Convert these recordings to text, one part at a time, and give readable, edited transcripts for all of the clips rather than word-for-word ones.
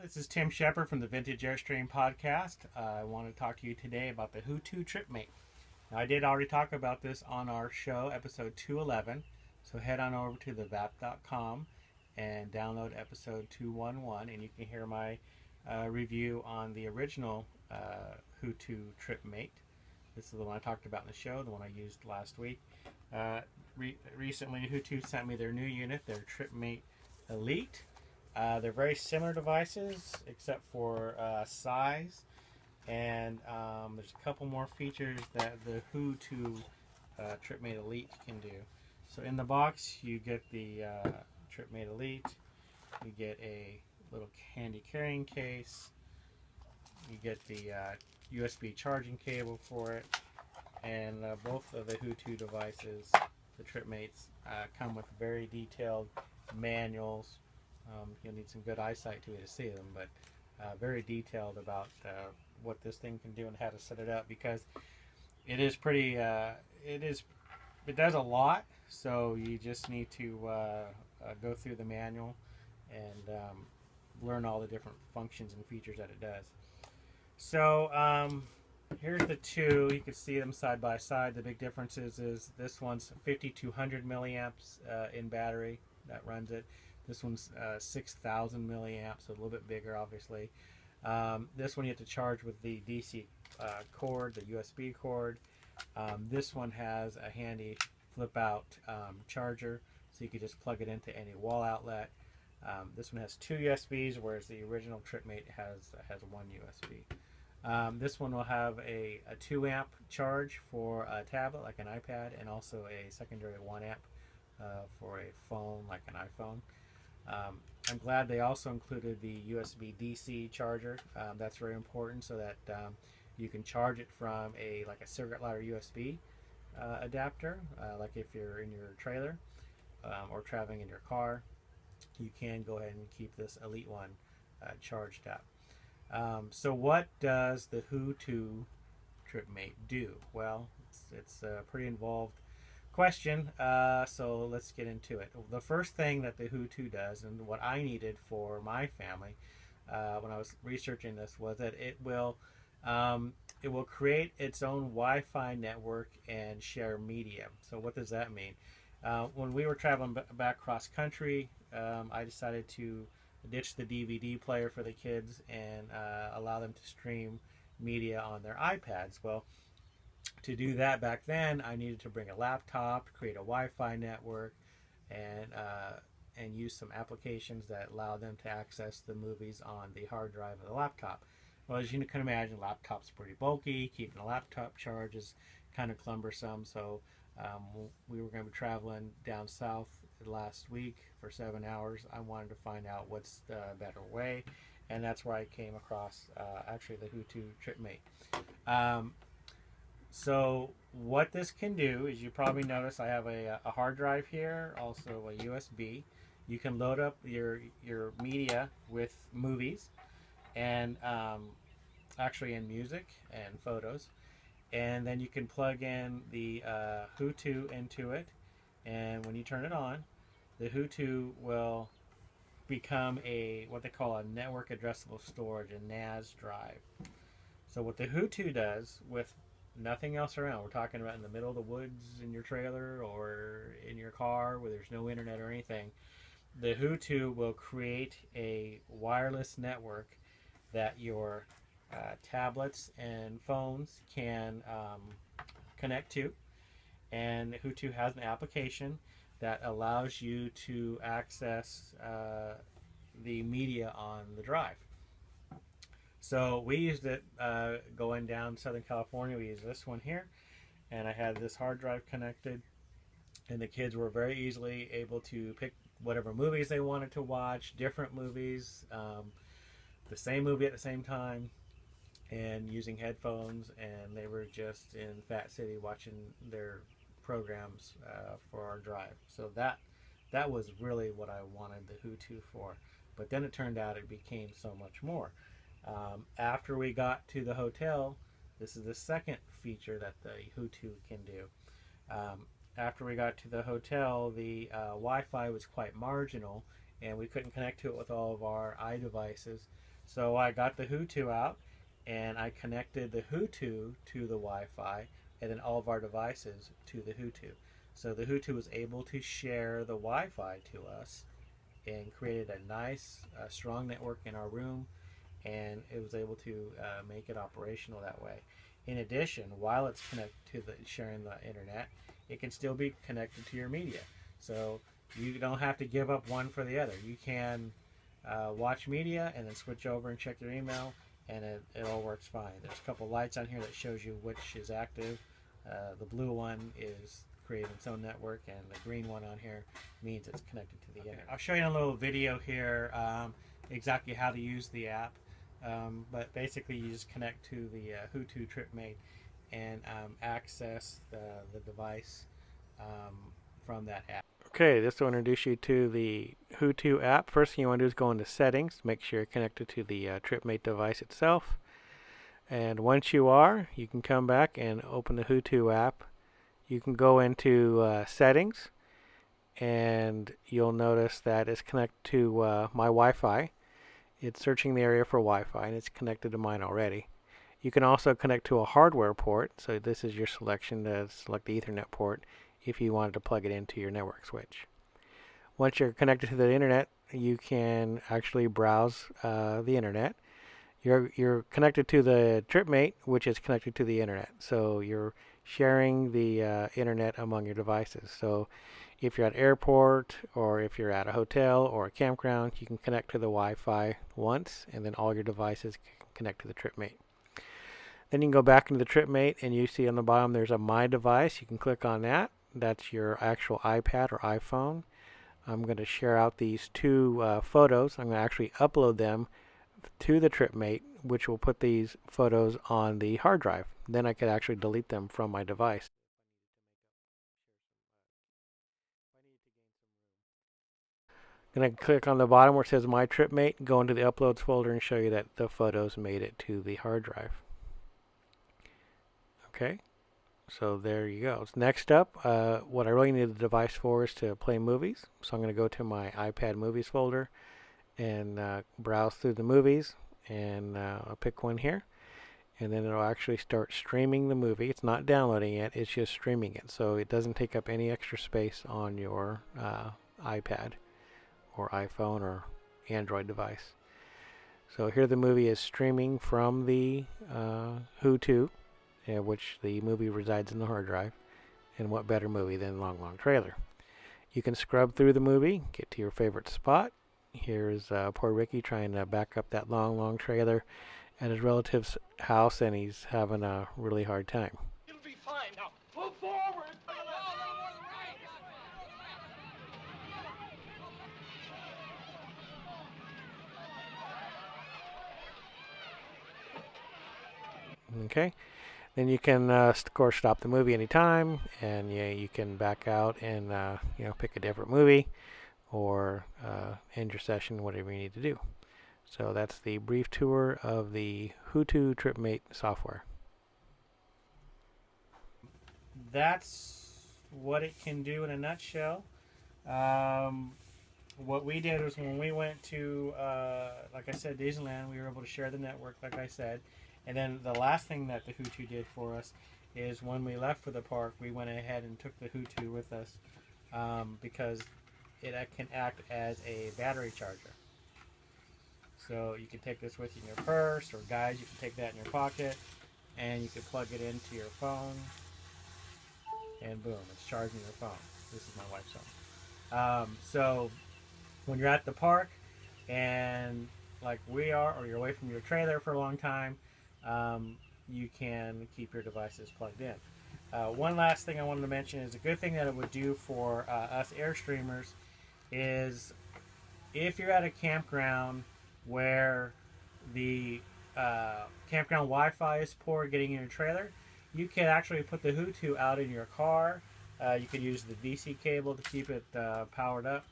This is Tim Shepard from the Vintage Airstream podcast. I want to talk to you today about the HooToo TripMate. Now, I did already talk about this on our show, episode 211. So head on over to theVAP.com and download episode 211, and you can hear my review on the original HooToo TripMate. This is the one I talked about in the show, the one I used last week. Recently, HooToo sent me their new unit, their TripMate Elite. They're very similar devices except for size, and there's a couple more features that the HooToo TripMate Elite can do. So in the box you get the TripMate Elite, you get a little handy carrying case, you get the USB charging cable for it, and both of the HooToo devices, the TripMates, come with very detailed manuals. You'll need some good eyesight to see them, but very detailed about what this thing can do and how to set it up, because it is pretty. It does a lot, so you just need to go through the manual and learn all the different functions and features that it does. So here's the two. You can see them side by side. The big difference is this one's 5,200 milliamps in battery that runs it. This one's 6,000 milliamps, so a little bit bigger, obviously. This one you have to charge with the DC cord, the USB cord. This one has a handy flip-out charger, so you can just plug it into any wall outlet. This one has two USBs, whereas the original TripMate has one USB. This one will have a 2 amp charge for a tablet like an iPad, and also a secondary 1 amp for a phone like an iPhone. I'm glad they also included the USB DC charger. That's very important, so that you can charge it from like a circuit ladder USB adapter, like if you're in your trailer or traveling in your car. You can go ahead and keep this Elite one charged up. So what does the HooToo TripMate do? Well, it's a pretty involved question, so let's get into it. The first thing that the HooToo does, and what I needed for my family when I was researching this, was that it will create its own Wi-Fi network and share media. So what does that mean? When we were traveling back cross country, I decided to ditch the DVD player for the kids and allow them to stream media on their iPads. Well, to do that back then, I needed to bring a laptop, create a Wi-Fi network, and use some applications that allow them to access the movies on the hard drive of the laptop. Well, as you can imagine, laptop's pretty bulky. Keeping a laptop charged is kind of cumbersome. So we were going to be traveling down south last week for 7 hours. I wanted to find out what's the better way, and that's where I came across actually the HooToo TripMate. So what this can do is, you probably notice I have a hard drive here, also a USB. You can load up your media with movies, and actually in music and photos, and then you can plug in the HooToo into it, and when you turn it on, the HooToo will become what they call a network addressable storage, a NAS drive. So what the HooToo does, with nothing else around, we're talking about in the middle of the woods in your trailer or in your car where there's no internet or anything, the HooToo will create a wireless network that your tablets and phones can connect to. And HooToo has an application that allows you to access the media on the drive. So we used it going down Southern California. We used this one here, and I had this hard drive connected, and the kids were very easily able to pick whatever movies they wanted to watch, different movies, the same movie at the same time, and using headphones, and they were just in Fat City watching their programs for our drive. So that was really what I wanted the HooToo for. But then it turned out it became so much more. After we got to the hotel, this is the second feature that the HooToo can do. After we got to the hotel, the Wi-Fi was quite marginal, and we couldn't connect to it with all of our iDevices. So I got the HooToo out and I connected the HooToo to the Wi-Fi and then all of our devices to the HooToo. So the HooToo was able to share the Wi-Fi to us and created a nice, strong network in our room, and it was able to make it operational that way. In addition, while it's connected to the sharing the internet, it can still be connected to your media. So you don't have to give up one for the other. You can watch media and then switch over and check your email, and it all works fine. There's a couple lights on here that shows you which is active. The blue one is creating its own network, and the green one on here means it's connected to the internet. I'll show you in a little video here exactly how to use the app. But basically you just connect to the HooToo TripMate and access the device from that app. Okay, this will introduce you to the HooToo app. First thing you want to do is go into settings, make sure you're connected to the TripMate device itself. And once you are, you can come back and open the HooToo app. You can go into settings, and you'll notice that it's connected to my Wi-Fi. It's searching the area for Wi-Fi, and it's connected to mine already. You can also connect to a hardware port, so this is your selection to select the Ethernet port if you wanted to plug it into your network switch. Once you're connected to the internet, you can actually browse the internet. You're connected to the TripMate, which is connected to the internet, so you're sharing the internet among your devices. So if you're at an airport, or if you're at a hotel or a campground, you can connect to the Wi-Fi once, and then all your devices can connect to the TripMate. Then you can go back into the TripMate, and you see on the bottom there's a My Device. You can click on that. That's your actual iPad or iPhone. I'm going to share out these two photos. I'm going to actually upload them to the TripMate, which will put these photos on the hard drive. Then I could actually delete them from my device. I'm going to click on the bottom where it says My TripMate, go into the Uploads folder, and show you that the photos made it to the hard drive. Okay, so there you go. So next up, what I really need the device for is to play movies. So I'm going to go to my iPad Movies folder and browse through the movies, and I'll pick one here. And then it'll actually start streaming the movie. It's not downloading it, it's just streaming it. So it doesn't take up any extra space on your iPad or iPhone or Android device. So here the movie is streaming from the HooToo, which the movie resides in the hard drive. And what better movie than Long Long Trailer? You can scrub through the movie, get to your favorite spot. Here's poor Ricky trying to back up that long trailer at his relative's house, and he's having a really hard time. It'll be fine now. Move forward. Okay, then you can of course stop the movie anytime, and you can back out and pick a different movie, or end your session, whatever you need to do. So that's the brief tour of the HooToo TripMate software. That's what it can do in a nutshell. What we did was when we went to, like I said, Disneyland, we were able to share the network, like I said. And then the last thing that the HooToo did for us is when we left for the park, we went ahead and took the HooToo with us because it can act as a battery charger. So you can take this with you in your purse, or guys, you can take that in your pocket, and you can plug it into your phone, and boom, it's charging your phone. This is my wife's phone. So when you're at the park, and like we are, or you're away from your trailer for a long time, you can keep your devices plugged in. One last thing I wanted to mention is a good thing that it would do for us Airstreamers is if you're at a campground where the campground Wi-Fi is poor getting in your trailer, you can actually put the HooToo out in your car. You could use the DC cable to keep it powered up,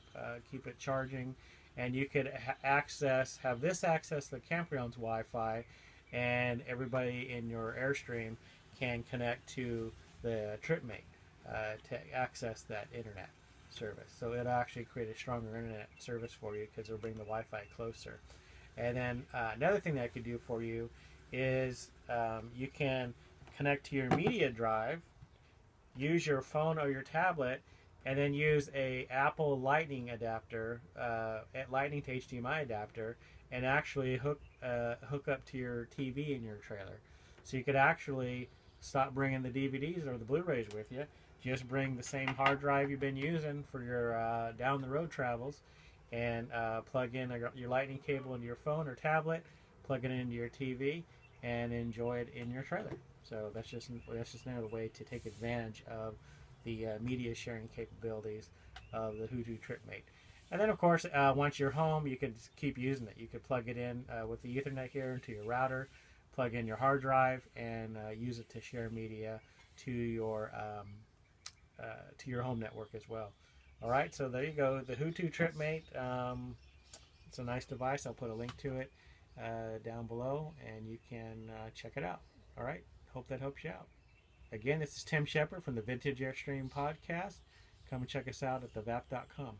keep it charging, and you could have this access the campground's Wi-Fi, and everybody in your Airstream can connect to the TripMate to access that internet service. So it'll actually create a stronger internet service for you because it'll bring the Wi-Fi closer. And then another thing that I could do for you is you can connect to your media drive, use your phone or your tablet, and then use a Apple Lightning adapter, Lightning to HDMI adapter, and actually hook up to your TV in your trailer. So you could actually stop bringing the DVDs or the Blu-rays with you. Just bring the same hard drive you've been using for your down the road travels, and plug in your Lightning cable into your phone or tablet, plug it into your TV, and enjoy it in your trailer. So that's just another way to take advantage of the media sharing capabilities of the HooToo TripMate. And then, of course, once you're home, you could keep using it. You could plug it in with the Ethernet here into your router, plug in your hard drive, and use it to share media to your home network as well. All right, so there you go, the HooToo TripMate. It's a nice device. I'll put a link to it down below, and you can check it out. All right, hope that helps you out. Again, this is Tim Shepard from the Vintage Airstream Podcast. Come and check us out at theVAP.com.